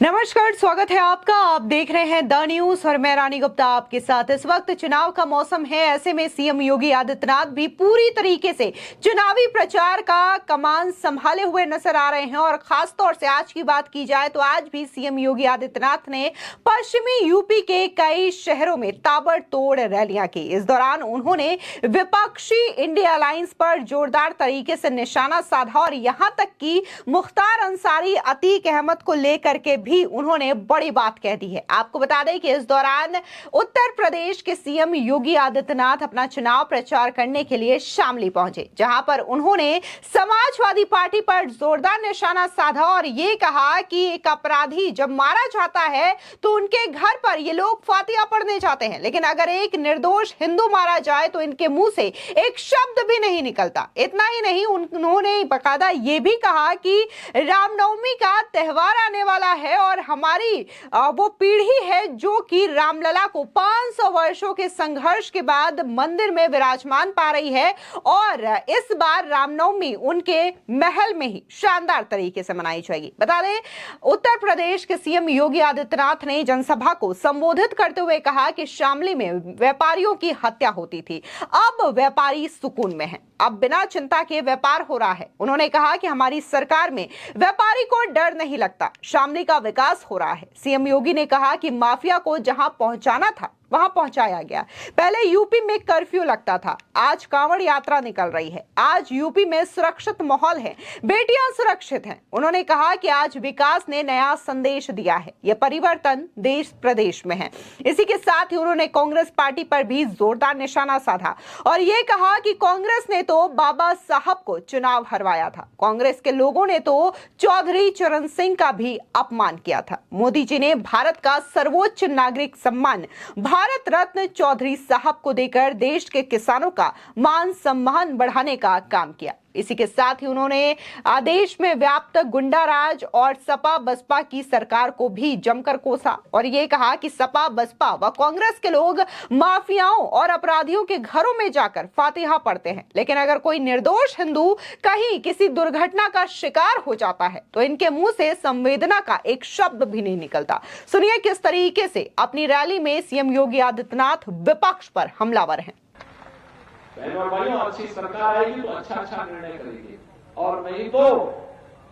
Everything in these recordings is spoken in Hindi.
नमस्कार, स्वागत है आपका। आप देख रहे हैं द न्यूज और मैं रानी गुप्ता आपके साथ। इस वक्त चुनाव का मौसम है, ऐसे में सीएम योगी आदित्यनाथ भी पूरी तरीके से चुनावी प्रचार का कमान संभाले हुए नजर आ रहे हैं। और खास तौर से आज की बात की जाए तो आज भी सीएम योगी आदित्यनाथ ने पश्चिमी यूपी के कई शहरों में ताबड़तोड़ रैलियां की। इस दौरान उन्होंने विपक्षी इंडिया अलायंस पर जोरदार तरीके से निशाना साधा और यहां तक कि मुख्तार अंसारी, अतीक अहमद को लेकर के भी उन्होंने बड़ी बात कह दी है। आपको बता दें कि इस दौरान उत्तर प्रदेश के सीएम योगी आदित्यनाथ अपना चुनाव प्रचार करने के लिए शामली पहुंचे, जहां पर उन्होंने समाजवादी पार्टी पर जोरदार निशाना साधा और ये कहा कि एक अपराधी जब मारा जाता है तो उनके घर पर ये लोग फातिहा पढ़ने जाते हैं, लेकिन अगर एक निर्दोष हिंदू मारा जाए तो इनके मुंह से एक शब्द भी नहीं निकलता। इतना ही नहीं, उन्होंने बकायदा ये भी कहा कि रामनवमी का त्योहार आने वाला है और हमारी वो पीढ़ी है जो कि रामलला को 500 वर्षों के संघर्ष के बाद मंदिर में विराजमान पा रही है और इस बार रामनवमी उनके महल में ही शानदार तरीके से मनाई जाएगी। बता दें, उत्तर प्रदेश के सीएम योगी आदित्यनाथ ने जनसभा को संबोधित करते हुए कहा कि शामली में व्यापारियों की हत्या होती थी, अब व्यापारी सुकून में है, अब बिना चिंता के व्यापार हो रहा है। उन्होंने कहा कि हमारी सरकार में व्यापारी को डर नहीं लगता, शामली का विकास हो रहा है। सीएम योगी ने कहा कि माफिया को जहां पहुंचाना था वहां पहुंचाया गया। पहले यूपी में कर्फ्यू लगता था, आज कांवड़ यात्रा निकल रही है, आज यूपी में सुरक्षित माहौल है, बेटियां सुरक्षित हैं। उन्होंने कहा कि आज विकास ने नया संदेश दिया है, यह परिवर्तन देश प्रदेश में है। इसी के साथ ही उन्होंने कांग्रेस पार्टी पर भी जोरदार निशाना साधा और यह कहा कि कांग्रेस ने तो बाबा साहब को चुनाव हरवाया था, कांग्रेस के लोगों ने तो चौधरी चरण सिंह का भी अपमान किया था। मोदी जी ने भारत का सर्वोच्च नागरिक सम्मान भारत रत्न चौधरी साहब को देकर देश के किसानों का मान सम्मान बढ़ाने का काम किया। इसी के साथ ही उन्होंने देश में व्याप्त गुंडा राज और सपा बसपा की सरकार को भी जमकर कोसा और ये कहा कि सपा बसपा व कांग्रेस के लोग माफियाओं और अपराधियों के घरों में जाकर फातिहा पढ़ते हैं, लेकिन अगर कोई निर्दोष हिंदू कहीं किसी दुर्घटना का शिकार हो जाता है तो इनके मुंह से संवेदना का एक शब्द भी नहीं निकलता। सुनिए किस तरीके से अपनी रैली में सीएम योगी आदित्यनाथ विपक्ष पर हमलावर हैं। बहनों और भाइयों, अच्छी सरकार आएगी तो अच्छा निर्णय करेगी और नहीं तो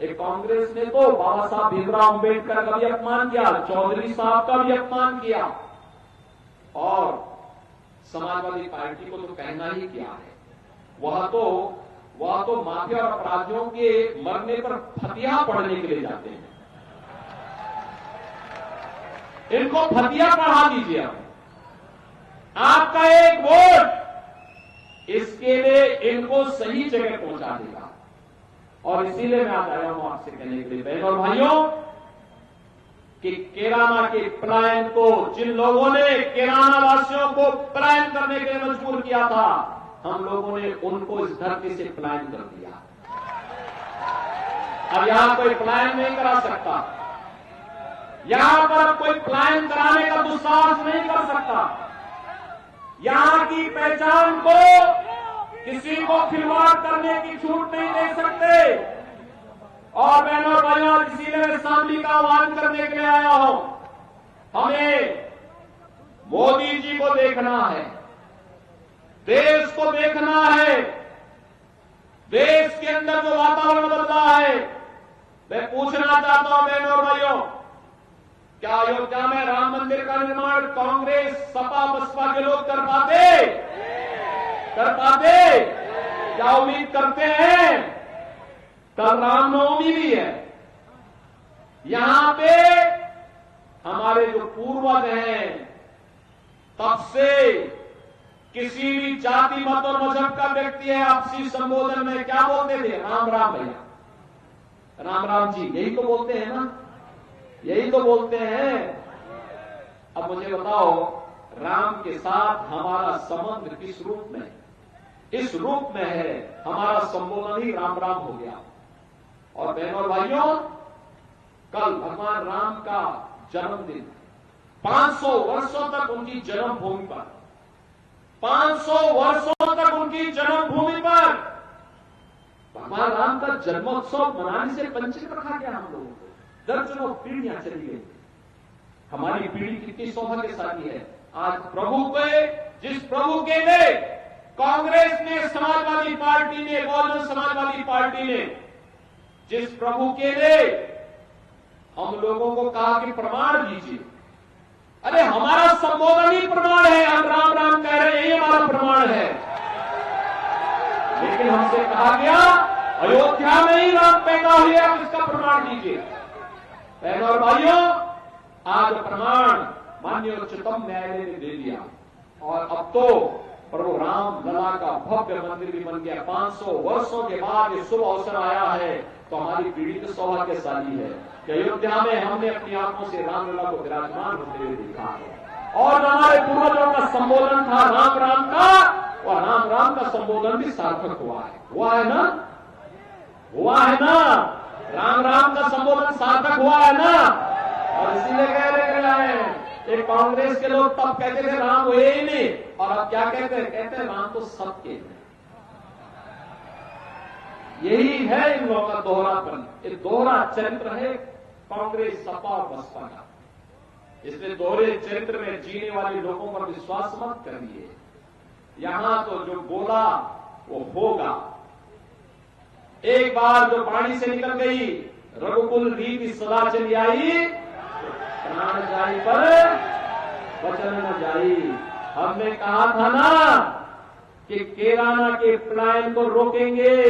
एक कांग्रेस ने तो बाबा साहब भीमराव अंबेडकर का भी अपमान किया, चौधरी साहब का भी अपमान किया और समाजवादी पार्टी को तो कहना ही किया है। वह तो माफिया और अपराधियों के मरने पर फतिहा पढ़ने के लिए जाते हैं। इनको फतिहा पढ़ा दीजिए। आपका एक वोट इसके लिए इनको सही जगह पहुंचा देगा और इसीलिए मैं आज आया हूं आपसे कहने के लिए बहनों और भाइयों कि केराना के पलायन को, जिन लोगों ने केराना वासियों को पलायन करने के लिए मजबूर किया था, हम लोगों ने उनको इस धरती से पलायन कर दिया। अब यहां कोई पलायन नहीं करा सकता, यहां पर अब कोई पलायन कराने का दुस्साहस नहीं कर सकता। यहां की पहचान को किसी को खिलवाड़ करने की छूट नहीं दे सकते और बहनों भाइयों, इसीलिए मैं शामली का आह्वान करने के लिए आया हूं। हमें मोदी जी को देखना है, देश को देखना है, देश के अंदर जो वातावरण बदल रहा है। मैं पूछना चाहता हूं बहनों और भाइयों, क्या अयोध्या में राम मंदिर का निर्माण कांग्रेस सपा बसपा के लोग कर पाते? क्या उम्मीद करते हैं? कल रामनवमी भी है, यहां पे हमारे जो पूर्वज हैं तब से किसी भी जाति मत और मजहब का व्यक्ति है, आपसी संबोधन में क्या बोलते थे? राम राम भैया, राम राम जी, यही तो बोलते हैं ना, यही तो बोलते हैं। अब मुझे बताओ, राम के साथ हमारा संबंध किस रूप में? इस रूप में है, हमारा संबोधन ही राम राम हो गया। और बहनों और भाइयों, कल भगवान राम का जन्मदिन, 500 वर्षों तक उनकी जन्मभूमि पर, 500 वर्षों तक उनकी जन्मभूमि पर भगवान राम का जन्मोत्सव मनाने से वंचित रखा गया हम लोगों को। दर्जनों पीढ़ियां चली गई। हमारी पीढ़ी कितनी सौभाग्यशाली है। आज प्रभु के, जिस प्रभु के लिए कांग्रेस ने, समाजवादी पार्टी ने, बहुजन समाजवादी पार्टी ने, जिस प्रभु के लिए हम लोगों को कहा कि प्रमाण दीजिए, अरे हमारा संबोधन ही प्रमाण है। हम राम राम कह रहे हैं, ये हमारा प्रमाण है। लेकिन हमसे कहा गया अयोध्या में ही राम पैदा हुए, आप इसका प्रमाण दीजिए। बहनों और भाइयों, आज प्रमाण माननीय उच्चतम न्यायालय ने दे दिया और अब तो प्रभु राम लला का भव्य मंदिर भी बन गया। 500 वर्षों के बाद ये शुभ अवसर आया है, तो हमारी पीढ़ी तो सौभाग्यशाली है कि अयोध्या में हमने अपनी आंखों से राम लला को विराजमान होते हुए देखा है। और हमारे पूर्वजों का संबोधन था राम राम का, और राम राम का संबोधन भी सार्थक हुआ है। हुआ है ना? हुआ है ना? राम राम का संबोधन सार्थक हुआ है ना? और इसीलिए कह रहे हैं, ये कांग्रेस के लोग तब कहते थे राम हुए ही नहीं, और अब क्या कहते हैं? कहते हैं राम तो सबके हैं। यही है इन लोगों का दोहरापन, ये दोहरा चरित्र है कांग्रेस, सपा और बसपा का। इसलिए दोहरे चरित्र में जीने वाले लोगों पर विश्वास मत करिए। यहां तो जो बोला वो होगा। एक बार जो पानी से निकल गई, रघुकुल रीति सदा चली आई, प्राण जाई पर वचन न जाई। हमने कहा था ना कि केराना के प्लान को रोकेंगे,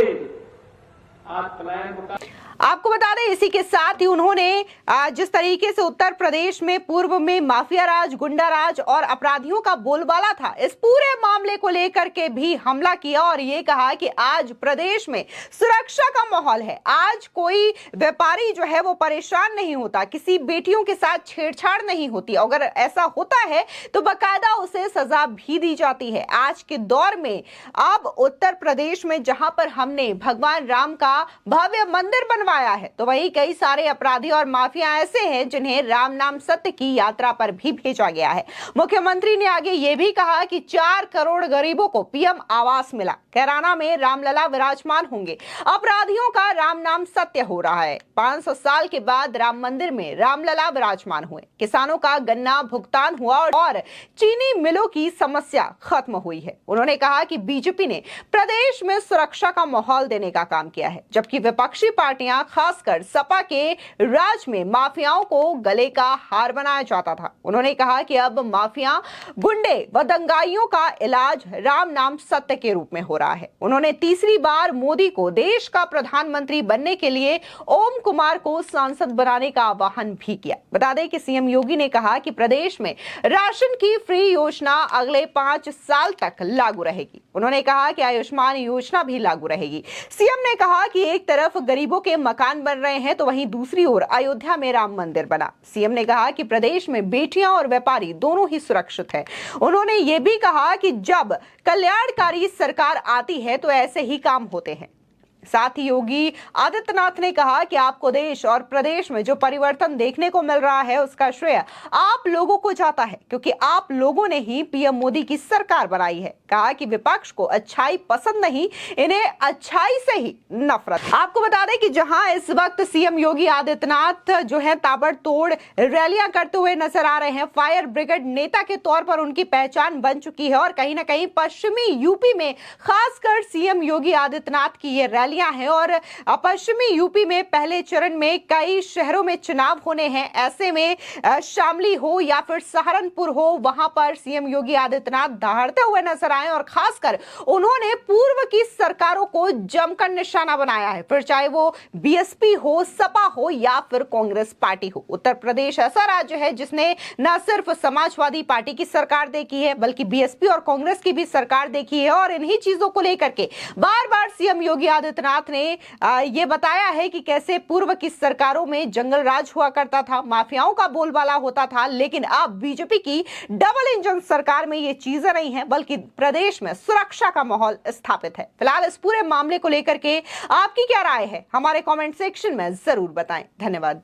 आज प्लान रुका। आपको बता दें, इसी के साथ ही उन्होंने जिस तरीके से उत्तर प्रदेश में पूर्व में माफिया राज, गुंडा राज और अपराधियों का बोलबाला था, इस पूरे मामले को लेकर के भी हमला किया और ये कहा कि आज प्रदेश में सुरक्षा का माहौल है। आज कोई व्यापारी जो है वो परेशान नहीं होता, किसी बेटियों के साथ छेड़छाड़ नहीं होती। अगर ऐसा होता है तो बाकायदा उसे सजा भी दी जाती है। आज के दौर में अब उत्तर प्रदेश में जहां पर हमने भगवान राम का भव्य मंदिर बनवाया है, तो वही कई सारे अपराधी और माफिया ऐसे हैं जिन्हें राम नाम सत्य की यात्रा पर भी भेजा गया है। मुख्यमंत्री ने आगे ये भी कहा कि 4 करोड़ गरीबों को पीएम आवास मिला, कैराना में रामलला विराजमान होंगे, अपराधियों का राम नाम सत्य हो रहा है। 500 साल के बाद राम मंदिर में रामलला विराजमान हुए, किसानों का गन्ना भुगतान हुआ और चीनी मिलों की समस्या खत्म हुई है। उन्होंने कहा कि बीजेपी ने प्रदेश में सुरक्षा का माहौल देने का काम किया है, जबकि विपक्षी पार्टियां खासकर सपा के राज में माफियाओं को गले का हार बनाया जाता था। उन्होंने कहा कि अब माफिया, गुंडे व दंगाइयों का इलाज राम नाम सत्य के रूप में हो रहा है। उन्होंने तीसरी बार मोदी को देश का प्रधानमंत्री बनने के लिए ओम कुमार को सांसद बनाने का आह्वान भी किया। बता दें कि सीएम योगी ने कहा कि प्रदेश में राशन की फ्री योजना अगले 5 साल तक लागू रहेगी। उन्होंने कहा कि आयुष्मान योजना भी लागू रहेगी। सीएम ने कहा कि एक तरफ गरीबों के मकान बन रहे हैं तो वहीं दूसरी ओर अयोध्या में राम मंदिर बना। सीएम ने कहा कि प्रदेश में बेटियां और व्यापारी दोनों ही सुरक्षित हैं। उन्होंने ये भी कहा कि जब कल्याणकारी सरकार आती है तो ऐसे ही काम होते हैं। साथ ही योगी आदित्यनाथ ने कहा कि आपको देश और प्रदेश में जो परिवर्तन देखने को मिल रहा है उसका श्रेय आप लोगों को जाता है, क्योंकि आप लोगों ने ही पीएम मोदी की सरकार बनाई है। कहा कि विपक्ष को अच्छाई पसंद नहीं, इन्हें अच्छाई से ही नफरत। आपको बता दें कि जहां इस वक्त सीएम योगी आदित्यनाथ जो है ताबड़तोड़ रैलियां करते हुए नजर आ रहे हैं, फायर ब्रिगेड नेता के तौर पर उनकी पहचान बन चुकी है और कहीं ना कहीं पश्चिमी यूपी में खासकर सीएम योगी आदित्यनाथ की ये रैली हैं और पश्चिमी यूपी में पहले चरण में कई शहरों में चुनाव होने हैं। ऐसे में शामली हो या फिर सहारनपुर हो, वहां पर सीएम योगी आदित्यनाथ दहाड़ते हुए नजर आए और खासकर उन्होंने पूर्व की सरकारों को जमकर निशाना बनाया है, फिर चाहे वो बीएसपी हो, सपा हो या फिर कांग्रेस पार्टी हो। उत्तर प्रदेश ऐसा राज्य है जिसने न सिर्फ समाजवादी पार्टी की सरकार देखी है बल्कि बीएसपी और कांग्रेस की भी सरकार देखी है और इन्हीं चीजों को लेकर के बार बार सीएम योगी आदित्यनाथ ने यह बताया है कि कैसे पूर्व की सरकारों में जंगल राज हुआ करता था, माफियाओं का बोलबाला होता था, लेकिन अब बीजेपी की डबल इंजन सरकार में ये चीजें नहीं है बल्कि प्रदेश में सुरक्षा का माहौल स्थापित है। फिलहाल इस पूरे मामले को लेकर के आपकी क्या राय है, हमारे कमेंट सेक्शन में जरूर बताएं। धन्यवाद।